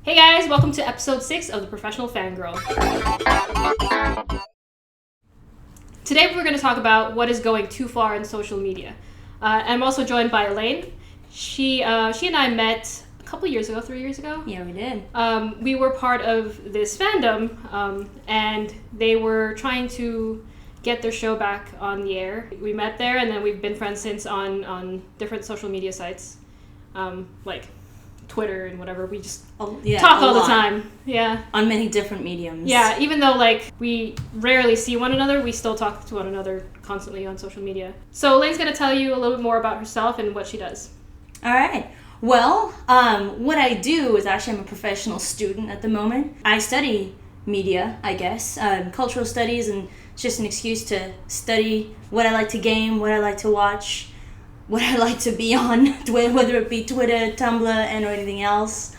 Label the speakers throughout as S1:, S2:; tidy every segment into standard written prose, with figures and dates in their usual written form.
S1: Hey guys, welcome to episode 6 of the Professional Fangirl. Today we're going to talk about what is going too far in social media. I'm also joined by Elaine. She and I met a couple years ago, 3 years ago.
S2: Yeah, we did.
S1: We were part of this fandom, and they were trying to get their show back on the air. We met there, and then we've been friends since on different social media sites, like Twitter and whatever. We just talk all the time. Yeah.
S2: On many different mediums.
S1: Yeah, even though we rarely see one another, we still talk to one another constantly on social media. So Elaine's going to tell you a little bit more about herself and what she does.
S2: All right. Well, what I do is actually I'm a professional student at the moment. I study media, I guess, cultural studies, and it's just an excuse to study what I like to game, what I like to watch, what I like to be on, whether it be Twitter, Tumblr, and or anything else.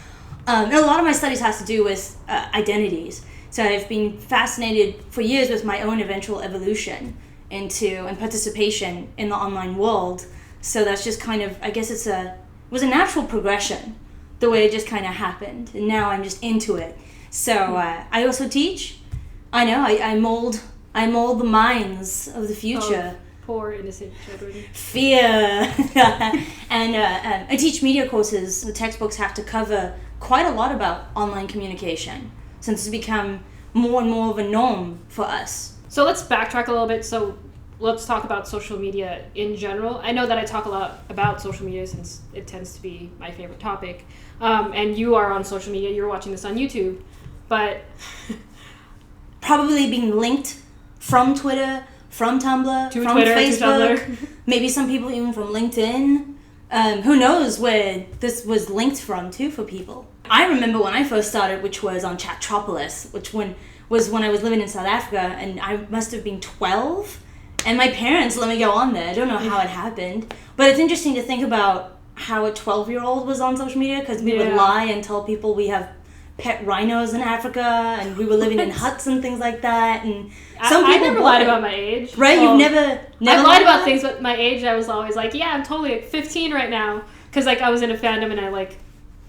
S2: And a lot of my studies has to do with identities. So I've been fascinated for years with my own eventual evolution and participation in the online world. So that's just kind of, I guess it was a natural progression, the way it just kind of happened. And now I'm just into it. So I also teach. I know, I mold the minds of the future.
S1: Oh. Poor innocent children.
S2: Fear. And I teach media courses. The textbooks have to cover quite a lot about online communication since it's become more and more of a norm for us.
S1: So let's backtrack a little bit. So let's talk about social media in general. I know that I talk a lot about social media since it tends to be my favorite topic. And you are on social media. You're watching this on YouTube. But
S2: probably being linked from Twitter, from Tumblr, from
S1: Twitter,
S2: Facebook, maybe some people even from LinkedIn. Who knows where this was linked from too for people. I remember when I first started, which was on Chatropolis, which was when I was living in South Africa, and I must have been 12, and my parents let me go on there. I don't know how it happened, but it's interesting to think about how a 12-year-old was on social media, because we would lie and tell people we have pet rhinos in Africa, and we were living in huts and things like that. And some people
S1: I never lied about my age.
S2: Right? You've never
S1: I lied about things with my age. I was always like, yeah, I'm totally 15 right now, because I was in a fandom and I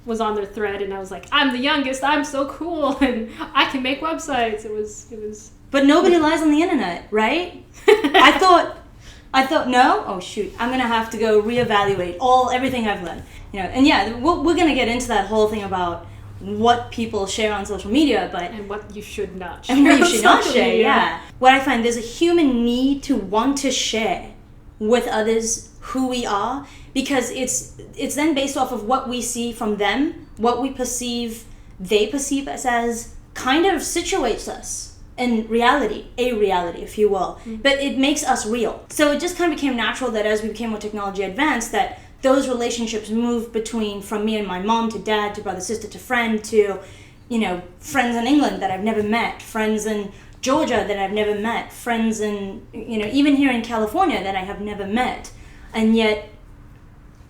S1: was on their thread and I was like, I'm the youngest, I'm so cool, and I can make websites. It was. But
S2: nobody lies on the internet, right? I thought no. Oh shoot! I'm gonna have to go reevaluate everything I've learned. And yeah, we're gonna get into that whole thing about what people share on social media,
S1: and what you should not share.
S2: And what you should not share, yeah. What I find, there's a human need to want to share with others who we are, because it's then based off of what we see from them, what we perceive, they perceive us as, kind of situates us in reality, if you will. Mm-hmm. But it makes us real. So it just kind of became natural that as we became more technology advanced, that those relationships moved from me and my mom to dad to brother, sister to friend to, friends in England that I've never met, friends in Georgia that I've never met, friends in, even here in California that I have never met. And yet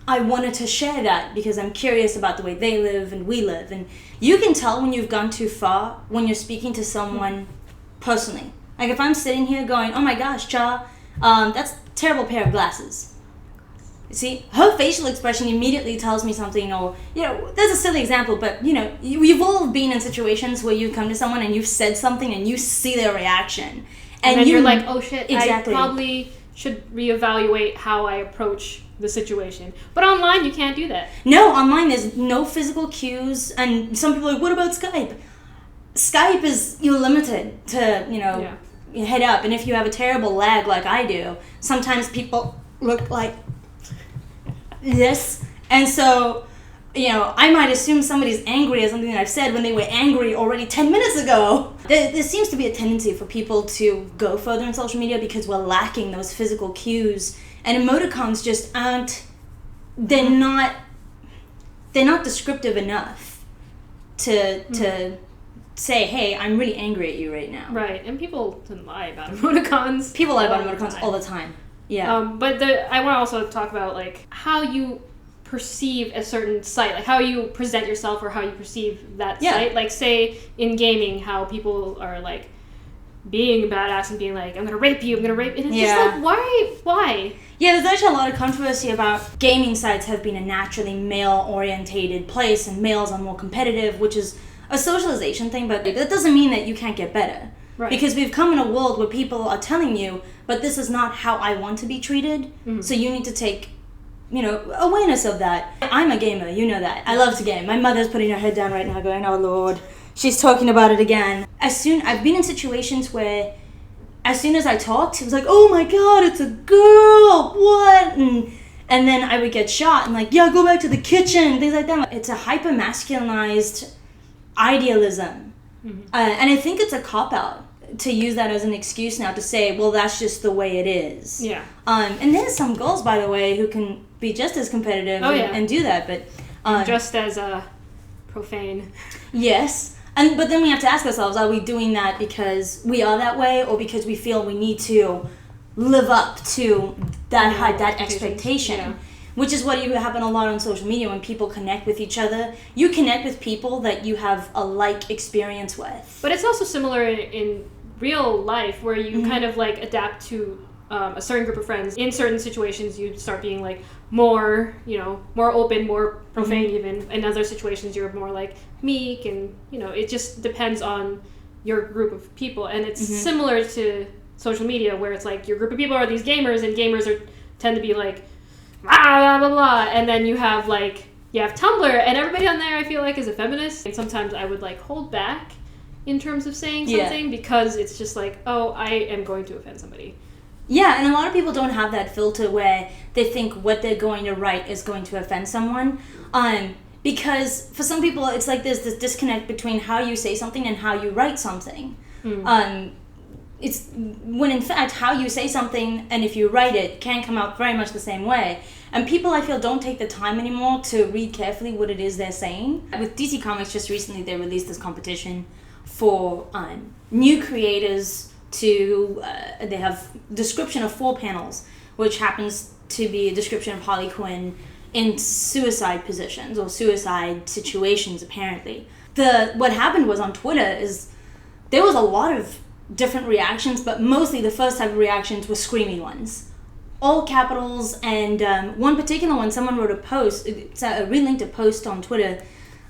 S2: I wanted to share that because I'm curious about the way they live and we live. And you can tell when you've gone too far when you're speaking to someone personally. Like if I'm sitting here going, oh my gosh, Cha, that's a terrible pair of glasses. See, her facial expression immediately tells me something, or, there's a silly example, but, you've all been in situations where you come to someone and you've said something and you see their reaction.
S1: And then you're like, oh shit,
S2: exactly.
S1: I probably should reevaluate how I approach the situation. But online, you can't do that.
S2: No, online there's no physical cues, and some people are like, what about Skype? Skype is, you're limited to, head up, and if you have a terrible lag like I do, sometimes people look like this, and so I might assume somebody's angry at something that I've said when they were angry already 10 minutes ago. There seems to be a tendency for people to go further in social media because we're lacking those physical cues, and emoticons just they're not descriptive enough to say, hey, I'm really angry at you right now.
S1: Right, and people lie about emoticons.
S2: People lie about emoticons all the time. Yeah.
S1: But I want to also talk about how you perceive a certain site, how you present yourself or how you perceive that site. Like say in gaming, how people are being a badass and being like, I'm gonna rape you, and it's just like, why?
S2: Yeah, there's actually a lot of controversy about gaming sites have been a naturally male-orientated place, and males are more competitive, which is a socialization thing, but that doesn't mean that you can't get better.
S1: Right.
S2: Because we've come in a world where people are telling you, but this is not how I want to be treated, so you need to take, awareness of that. I'm a gamer, you know that. I love to game. My mother's putting her head down right now going, oh Lord, she's talking about it again. I've been in situations where as soon as I talked, it was like, oh my God, it's a girl, what? And then I would get shot and like, yeah, go back to the kitchen, things like that. It's a hyper-masculinized idealism. And I think it's a cop-out to use that as an excuse now to say, well, that's just the way it is.
S1: Yeah.
S2: And there's some girls, by the way, who can be just as competitive and do that, but...
S1: just as profane.
S2: Yes. But then we have to ask ourselves, are we doing that because we are that way, or because we feel we need to live up to that expectation? Yeah. Which is what happen a lot on social media when people connect with each other. You connect with people that you have a like experience with.
S1: But it's also similar in real life, where you kind of like adapt to a certain group of friends. In certain situations, you start being like more open, more profane even. In other situations, you're more like meek, and it just depends on your group of people. And it's similar to social media, where it's like your group of people are these gamers, and gamers tend to be like blah blah blah, and then you have Tumblr, and everybody on there I feel like is a feminist, and sometimes I would like hold back in terms of saying something because it's just like, oh, I am going to offend somebody.
S2: Yeah, and a lot of people don't have that filter where they think what they're going to write is going to offend someone. Because for some people, it's like there's this disconnect between how you say something and how you write something. It's when in fact how you say something and if you write it can come out very much the same way. And people, I feel, don't take the time anymore to read carefully what it is they're saying. With DC Comics, just recently they released this competition for new creators to, they have description of 4 panels, which happens to be a description of Harley Quinn in suicide positions or suicide situations, apparently. What happened was on Twitter is there was a lot of different reactions, but mostly the first type of reactions were screaming ones. All capitals, and one particular one, someone wrote a post, relinked a post on Twitter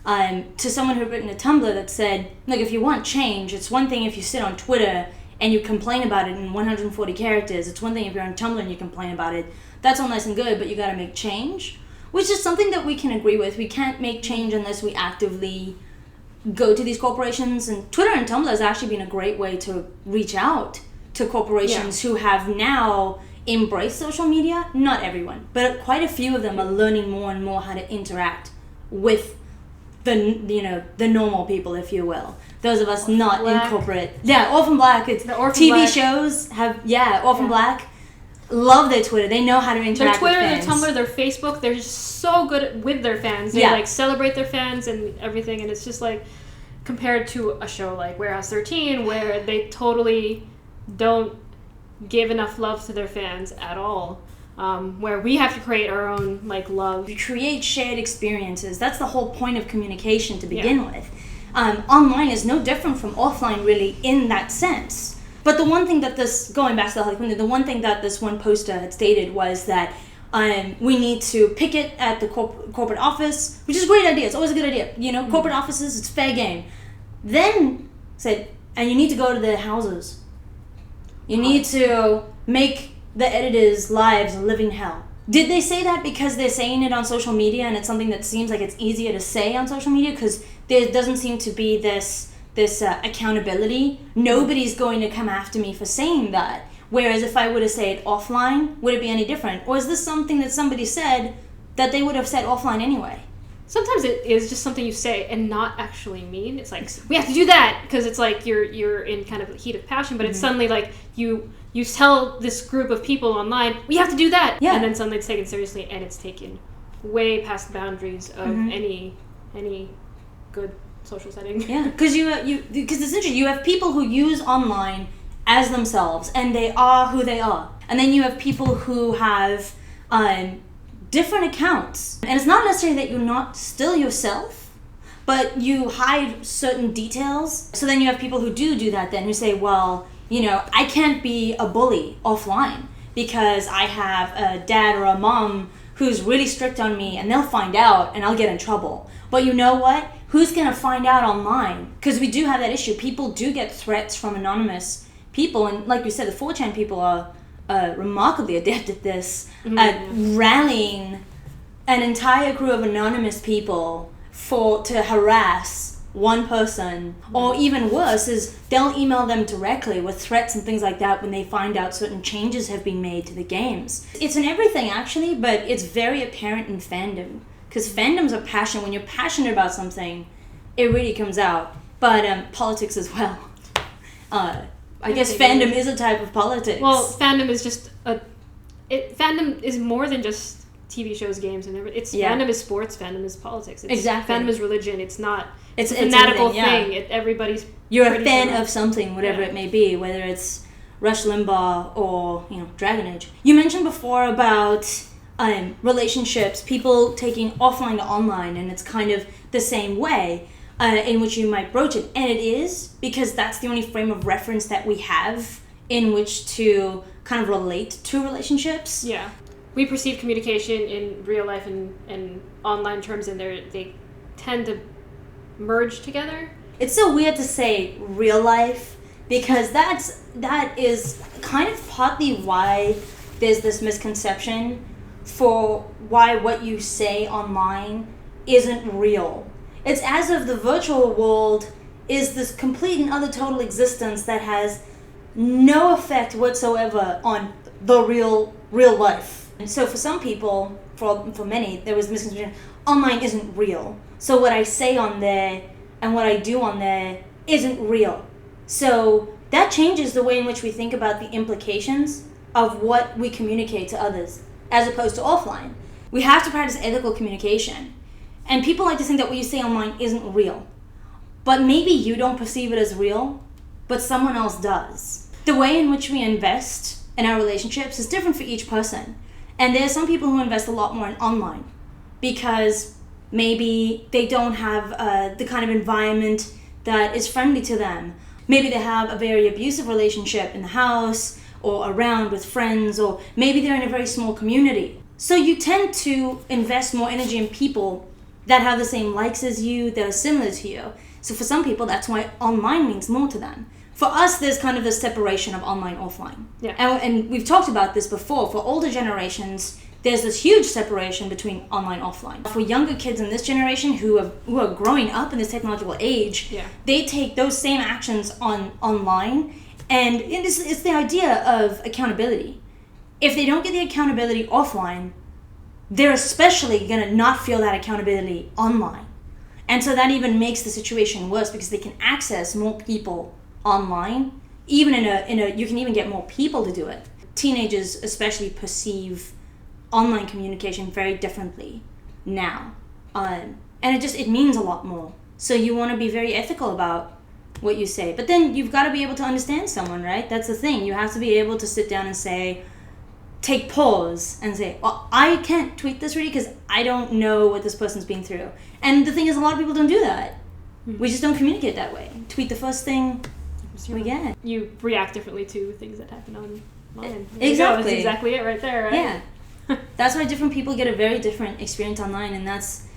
S2: to someone who had written a Tumblr that said, look, if you want change, it's one thing if you sit on Twitter and you complain about it in 140 characters. It's one thing if you're on Tumblr and you complain about it. That's all nice and good, but you gotta make change. Which is something that we can agree with. We can't make change unless we actively go to these corporations. And Twitter and Tumblr has actually been a great way to reach out to corporations who have now embraced social media. Not everyone, but quite a few of them are learning more and more how to interact with the normal people, if you will. Those of us not in corporate. Yeah, Orphan Black. It's the Orphan TV Black. Shows have Orphan Black. Love their Twitter. They know how to interact with fans.
S1: Their Twitter, their Tumblr, their Facebook, they're just so good with their fans. They like celebrate their fans and everything, and it's just like compared to a show like Warehouse 13 where they totally don't give enough love to their fans at all. Where we have to create our own love.
S2: We create shared experiences. That's the whole point of communication to begin with. Online is no different from offline, really, in that sense. But the one thing that going back to the Harley Quinn, the one thing that this one poster had stated was that we need to picket at the corporate office, which is a great idea. It's always a good idea. Corporate offices, it's fair game. Then said, and you need to go to their houses. You need to make the editors' lives a living hell. Did they say that because they're saying it on social media and it's something that seems like it's easier to say on social media because there doesn't seem to be this accountability? Nobody's going to come after me for saying that. Whereas if I were to say it offline, would it be any different? Or is this something that somebody said that they would have said offline anyway?
S1: Sometimes it is just something you say and not actually mean. It's like, we have to do that because it's like you're in kind of the heat of passion, but it's suddenly like you tell this group of people online, we have to do that. Yeah. And then suddenly it's taken seriously and it's taken way past the boundaries of any good social setting.
S2: Yeah, because because essentially you have people who use online as themselves and they are who they are. And then you have people who have different accounts. And it's not necessarily that you're not still yourself, but you hide certain details. So then you have people who do that then, who say, well, I can't be a bully offline because I have a dad or a mom who's really strict on me, and they'll find out and I'll get in trouble. But you know what? Who's going to find out online? Because we do have that issue. People do get threats from anonymous people, and like you said, the 4chan people are remarkably adept at this, at rallying an entire crew of anonymous people to harass one person. Or even worse is they'll email them directly with threats and things like that when they find out certain changes have been made to the games. It's in everything actually, but it's very apparent in fandom, because fandoms are passionate. When you're passionate about something, it really comes out. But politics as well. I guess fandom is a type of politics.
S1: Well, fandom is just fandom is more than just TV shows, games, and everything. Fandom is sports. Fandom is politics.
S2: Exactly.
S1: Fandom is religion. It's not.
S2: It's
S1: a fanatical
S2: thing.
S1: Everybody's.
S2: You're a fan of something, whatever it may be, whether it's Rush Limbaugh or Dragon Age. You mentioned before about relationships, people taking offline to online, and it's kind of the same way. In which you might broach it. And it is, because that's the only frame of reference that we have in which to kind of relate to relationships.
S1: Yeah. We perceive communication in real life and online terms, and they tend to merge together.
S2: It's so weird to say real life, because that is kind of partly why there's this misconception for why what you say online isn't real. It's as if the virtual world is this complete and utter total existence that has no effect whatsoever on the real life. And so for some people, for many, there was misconception, online isn't real. So what I say on there and what I do on there isn't real. So that changes the way in which we think about the implications of what we communicate to others, as opposed to offline. We have to practice ethical communication. And people like to think that what you say online isn't real. But maybe you don't perceive it as real, but someone else does. The way in which we invest in our relationships is different for each person. And there are some people who invest a lot more in online because maybe they don't have the kind of environment that is friendly to them. Maybe they have a very abusive relationship in the house or around with friends, or maybe they're in a very small community. So you tend to invest more energy in people that have the same likes as you, that are similar to you. So for some people, that's why online means more to them. For us, there's kind of this separation of online, offline.
S1: Yeah.
S2: And we've talked about this before. For older generations, there's this huge separation between online, offline. For younger kids in this generation who are growing up in this technological age, they take those same actions online, and it's the idea of accountability. If they don't get the accountability offline, they're especially going to not feel that accountability online. And so that even makes the situation worse, because they can access more people online. Even you can even get more people to do it. Teenagers especially perceive online communication very differently now. And it means a lot more. So you want to be very ethical about what you say. But then you've got to be able to understand someone, right? That's the thing. You have to be able to sit down and take pause and say, well, I can't tweet this really because I don't know what this person's been through. And the thing is, a lot of people don't do that. We just don't communicate that way. Tweet the first thing we get.
S1: You react differently to things that happen online.
S2: Exactly.
S1: That's exactly it right there, right?
S2: Yeah. That's why different people get a very different experience online, and that's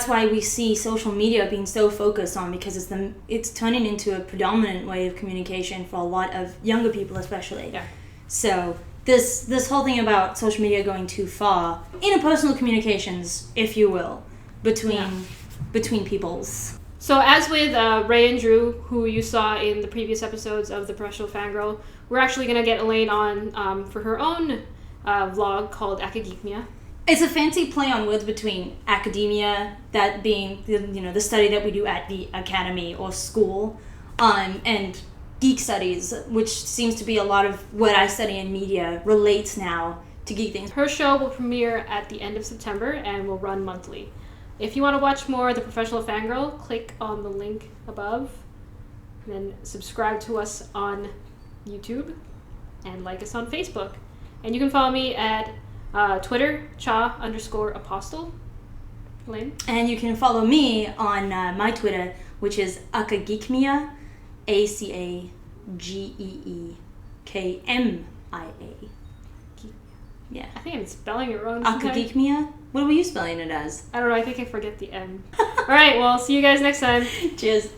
S2: why we see social media being so focused on, because it's turning into a predominant way of communication for a lot of younger people especially.
S1: Yeah.
S2: So this whole thing about social media going too far, interpersonal communications, if you will, between peoples.
S1: So as with Ray and Drew, who you saw in the previous episodes of the Professional Fangirl, we're actually going to get Elaine on for her own vlog called Academia.
S2: It's a fancy play on words between academia, that being the study that we do at the academy or school, and geek studies, which seems to be a lot of what I study in media relates now to geek things.
S1: Her show will premiere at the end of September and will run monthly. If you want to watch more of The Professional Fangirl, click on the link above, and then subscribe to us on YouTube, and like us on Facebook. And you can follow me at Twitter, cha_Apostol. Elaine?
S2: And you can follow me on my Twitter, which is Akageekmia, ACA Yeah.
S1: I think I'm spelling it wrong.
S2: Akagikmia? What were you spelling it as?
S1: I don't know. I think I forget the M. All right. Well, see you guys next time.
S2: Cheers.